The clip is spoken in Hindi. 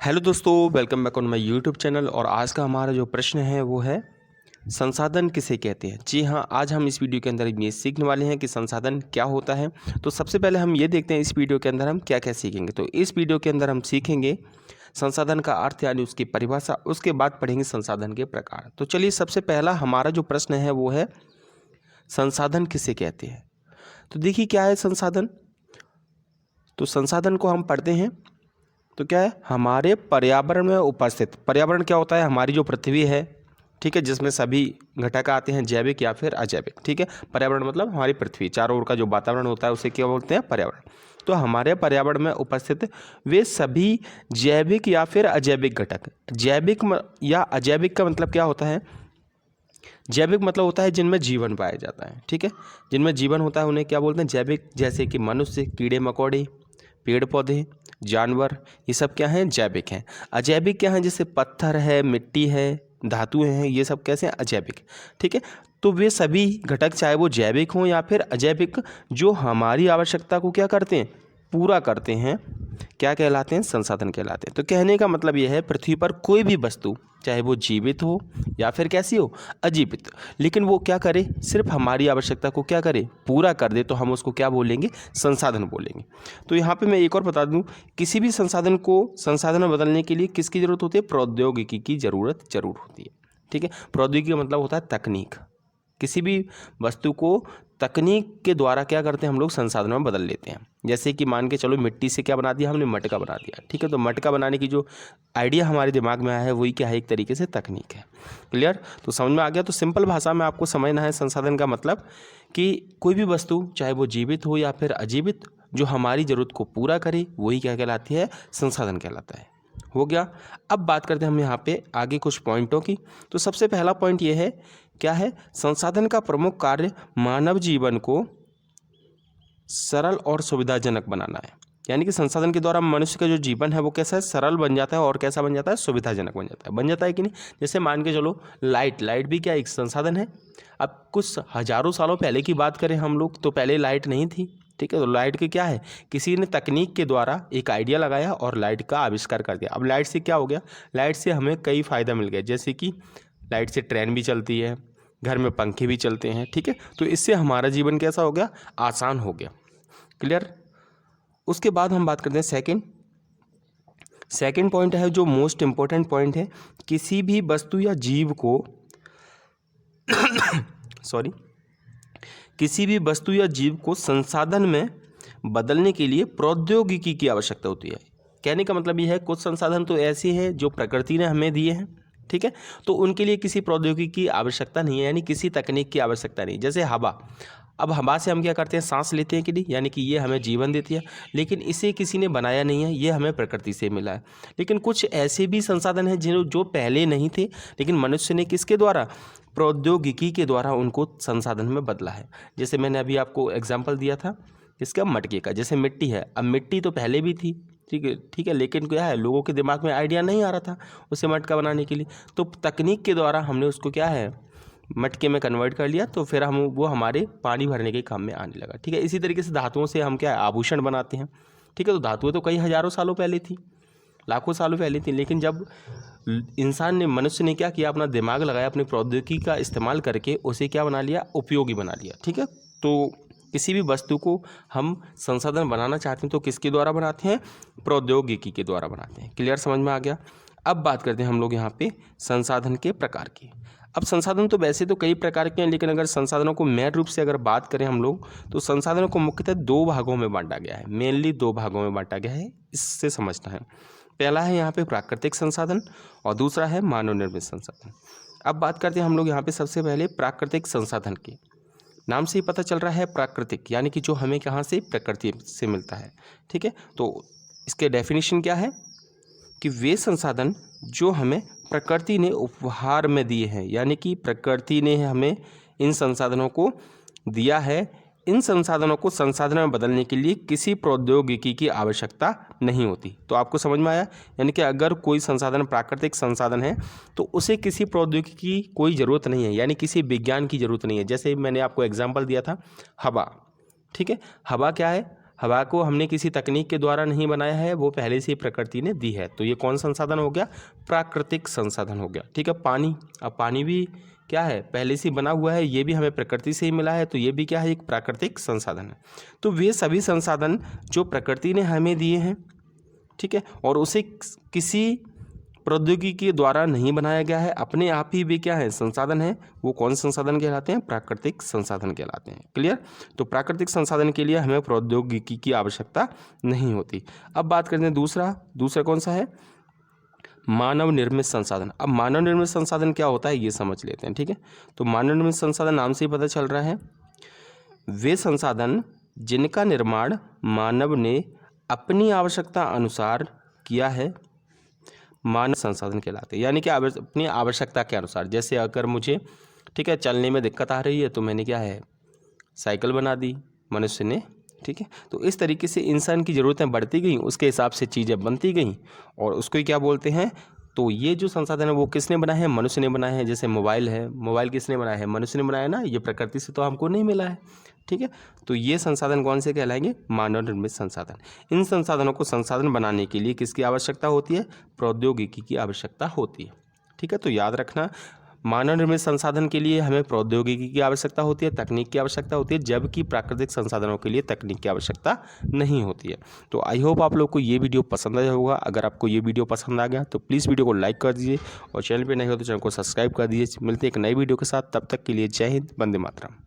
हेलो दोस्तों, welcome back on my YouTube channel. और आज का हमारा जो प्रश्न है वो है संसाधन किसे कहते हैं। जी हाँ, आज हम इस वीडियो के अंदर ये सीखने वाले हैं कि संसाधन क्या होता है। तो सबसे पहले हम ये देखते हैं इस वीडियो के अंदर हम क्या क्या सीखेंगे। तो इस वीडियो के अंदर हम सीखेंगे संसाधन का अर्थ यानी उसकी परिभाषा, उसके बाद पढ़ेंगे संसाधन के प्रकार। तो चलिए, सबसे पहला हमारा जो प्रश्न है वो है संसाधन किसे कहते हैं। तो देखिए क्या है संसाधन। तो संसाधन को हम पढ़ते हैं तो क्या है, हमारे पर्यावरण में उपस्थित। पर्यावरण क्या होता है, हमारी जो पृथ्वी है, ठीक है, जिसमें सभी घटक आते हैं, जैविक या फिर अजैविक। ठीक है, पर्यावरण मतलब हमारी पृथ्वी, चारों ओर का जो वातावरण होता है उसे क्या बोलते हैं, पर्यावरण। तो हमारे पर्यावरण में उपस्थित वे सभी जैविक या फिर अजैविक घटक। या अजैविक का मतलब क्या होता है, जैविक मतलब होता है जिनमें जीवन पाया जाता है। ठीक है, जिनमें जीवन होता है उन्हें क्या बोलते हैं, जैविक। जैसे कि मनुष्य, कीड़े मकोड़े, पेड़ पौधे, जानवर, ये सब क्या हैं, जैविक हैं। अजैविक क्या हैं, जैसे पत्थर है, मिट्टी है, धातुएं हैं, ये सब कैसे हैं, अजैविक। ठीक है, तो वे सभी घटक चाहे वो जैविक हों या फिर अजैविक, जो हमारी आवश्यकता को क्या करते हैं, पूरा करते हैं, क्या कहलाते हैं, संसाधन कहलाते हैं। तो कहने का मतलब यह है, पृथ्वी पर कोई भी वस्तु चाहे वो जीवित हो या फिर कैसी हो, अजीवित, लेकिन वो क्या करे, सिर्फ हमारी आवश्यकता को क्या करे, पूरा कर दे, तो हम उसको क्या बोलेंगे, संसाधन बोलेंगे। तो यहाँ पे मैं एक और बता दूँ, किसी भी संसाधन को संसाधन में बदलने के लिए किसकी ज़रूरत होती है, प्रौद्योगिकी की ज़रूरत जरूर होती है। ठीक है, प्रौद्योगिकी का मतलब होता है तकनीक। किसी भी वस्तु को तकनीक के द्वारा क्या करते हैं, हम लोग संसाधनों में बदल लेते हैं। जैसे कि मान के चलो, मिट्टी से क्या बना दिया हमने, मटका बना दिया। ठीक है, तो मटका बनाने की जो आइडिया हमारे दिमाग में आया है वही क्या है, एक तरीके से तकनीक है। क्लियर, तो समझ में आ गया। तो सिंपल भाषा में आपको समझना है संसाधन का मतलब कि कोई भी वस्तु चाहे वो जीवित हो या फिर अजीवित, जो हमारी ज़रूरत को पूरा करे वही क्या कहलाती है, संसाधन कहलाता है। हो गया। अब बात करते हैं हम यहाँ पे आगे कुछ पॉइंटों की। तो सबसे पहला पॉइंट ये है, क्या है, संसाधन का प्रमुख कार्य मानव जीवन को सरल और सुविधाजनक बनाना है। यानी कि संसाधन के द्वारा मनुष्य का जो जीवन है वो कैसा है, सरल बन जाता है और कैसा बन जाता है, सुविधाजनक बन जाता है कि नहीं। जैसे मान के चलो, लाइट भी क्या एक संसाधन है। अब कुछ हजारों सालों पहले की बात करें हम लोग, तो पहले लाइट नहीं थी। ठीक है, तो लाइट के क्या है, किसी ने तकनीक के द्वारा एक आइडिया लगाया और लाइट का आविष्कार कर दिया। अब लाइट से क्या हो गया, लाइट से हमें कई फ़ायदा मिल गया। जैसे कि लाइट से ट्रेन भी चलती है, घर में पंखे भी चलते हैं। ठीक है, तो इससे हमारा जीवन कैसा हो गया, आसान हो गया। क्लियर। उसके बाद हम बात करते हैं सेकंड पॉइंट है, जो मोस्ट इंपॉर्टेंट पॉइंट है, किसी भी वस्तु या जीव को सॉरी, किसी भी वस्तु या जीव को संसाधन में बदलने के लिए प्रौद्योगिकी की आवश्यकता होती है। कहने का मतलब यह है, कुछ संसाधन तो ऐसे हैं जो प्रकृति ने हमें दिए हैं। ठीक है, तो उनके लिए किसी प्रौद्योगिकी की आवश्यकता नहीं है, यानी किसी तकनीक की आवश्यकता नहीं। जैसे हवा, अब हवा से हम क्या करते हैं, सांस लेते हैं कि नहीं, यानी कि ये हमें जीवन देती है, लेकिन इसे किसी ने बनाया नहीं है, ये हमें प्रकृति से मिला है। लेकिन कुछ ऐसे भी संसाधन हैं जो पहले नहीं थे, लेकिन मनुष्य ने किसके द्वारा, प्रौद्योगिकी के द्वारा उनको संसाधन में बदला है। जैसे मैंने अभी आपको एग्जाम्पल दिया था इसका, मटके का। जैसे मिट्टी है, अब मिट्टी तो पहले भी थी, ठीक है, लेकिन क्या है, लोगों के दिमाग में आइडिया नहीं आ रहा था उसे मटका बनाने के लिए, तो तकनीक के द्वारा हमने उसको क्या है, मटके में कन्वर्ट कर लिया, तो फिर वो हमारे पानी भरने के काम में आने लगा। ठीक है, इसी तरीके से धातुओं से हम क्या है, आभूषण बनाते हैं। ठीक है, तो धातुएं तो कई हजारों सालों पहले थी, लाखों सालों पहले थी, लेकिन जब इंसान ने, मनुष्य ने क्या किया, अपना दिमाग लगाया, अपनी प्रौद्योगिकी का इस्तेमाल करके उसे क्या बना लिया, उपयोगी बना लिया। ठीक है, तो किसी भी वस्तु को हम संसाधन बनाना चाहते हैं तो किसके द्वारा बनाते हैं, प्रौद्योगिकी के द्वारा बनाते हैं। क्लियर, समझ में आ गया। अब बात करते हैं हम लोग यहाँ पे संसाधन के प्रकार की। अब संसाधन तो वैसे तो कई प्रकार के हैं, लेकिन अगर संसाधनों को मेन रूप से अगर बात करें हम लोग, तो संसाधनों को मुख्यतः दो भागों में बांटा गया है, मेनली दो भागों में बांटा गया है, इससे समझना है। पहला है यहाँ पे प्राकृतिक संसाधन और दूसरा है मानव निर्मित संसाधन। अब बात करते हैं हम लोग यहाँ पे सबसे पहले प्राकृतिक संसाधन की। नाम से ही पता चल रहा है प्राकृतिक, यानी कि जो हमें कहाँ से, प्रकृति से मिलता है। ठीक है, तो इसके डेफिनेशन क्या है कि वे संसाधन जो हमें प्रकृति ने उपहार में दिए हैं, यानी कि प्रकृति ने हमें इन संसाधनों को दिया है। इन संसाधनों को संसाधन में बदलने के लिए किसी प्रौद्योगिकी की आवश्यकता नहीं होती। तो आपको समझ में आया, यानी कि अगर कोई संसाधन प्राकृतिक संसाधन है तो उसे किसी प्रौद्योगिकी की कोई ज़रूरत नहीं है, यानी किसी विज्ञान की ज़रूरत नहीं है। जैसे मैंने आपको एग्जाम्पल दिया था, हवा। ठीक है, हवा क्या है, हवा को हमने किसी तकनीक के द्वारा नहीं बनाया है, वो पहले से ही प्रकृति ने दी है। तो ये कौन संसाधन हो गया? प्राकृतिक संसाधन हो गया। ठीक है, पानी, अब पानी भी क्या है? पहले से बना हुआ है, ये भी हमें प्रकृति से ही मिला है, तो ये भी क्या है? एक प्राकृतिक संसाधन है। तो वे सभी संसाधन जो प्रकृति ने हमें दिए हैं, ठीक है, और उसे किसी प्रौद्योगिकी के द्वारा नहीं बनाया गया है, अपने आप ही वे क्या है? संसाधन है। वो कौन संसाधन कहलाते हैं? प्राकृतिक संसाधन कहलाते हैं। क्लियर? तो प्राकृतिक संसाधन के लिए हमें प्रौद्योगिकी की आवश्यकता नहीं होती। अब बात करते हैं दूसरा कौन सा है? मानव निर्मित संसाधन। अब मानव निर्मित संसाधन क्या होता है ये समझ लेते हैं। ठीक है, तो मानव निर्मित संसाधन नाम से ही पता चल रहा है, वे संसाधन जिनका निर्माण मानव ने अपनी आवश्यकता अनुसार किया है, मानव संसाधन कहलाते हैं। यानी कि अपनी आवश्यकता के अनुसार, जैसे अगर मुझे, ठीक है, चलने में दिक्कत आ रही है तो मैंने क्या है? साइकिल बना दी मनुष्य ने। ठीक है, तो इस तरीके से इंसान की ज़रूरतें बढ़ती गई, उसके हिसाब से चीज़ें बनती गई, और उसको ही क्या बोलते हैं? तो ये जो संसाधन है वो किसने बनाए हैं? मनुष्य ने बनाए हैं। जैसे मोबाइल है, मोबाइल किसने बनाया है? मनुष्य ने बनाया ना, ये प्रकृति से तो हमको नहीं मिला है। ठीक है, तो ये संसाधन कौन से कहलाएंगे? मानव निर्मित संसाधन। इन संसाधनों को संसाधन बनाने के लिए किसकी आवश्यकता होती है? प्रौद्योगिकी की आवश्यकता होती है। ठीक है, तो याद रखना, मानव निर्मित संसाधन के लिए हमें प्रौद्योगिकी की आवश्यकता होती है, तकनीक की आवश्यकता होती है, जबकि प्राकृतिक संसाधनों के लिए तकनीक की आवश्यकता नहीं होती है। तो आई होप आप लोग को ये वीडियो पसंद आया होगा। अगर आपको ये वीडियो पसंद आ गया तो प्लीज़ वीडियो को लाइक कर दीजिए, और चैनल पर नहीं हो तो चैनल को सब्सक्राइब कर दीजिए। मिलते हैं एक नई वीडियो के साथ, तब तक के लिए जय हिंद, वंदे मातरम।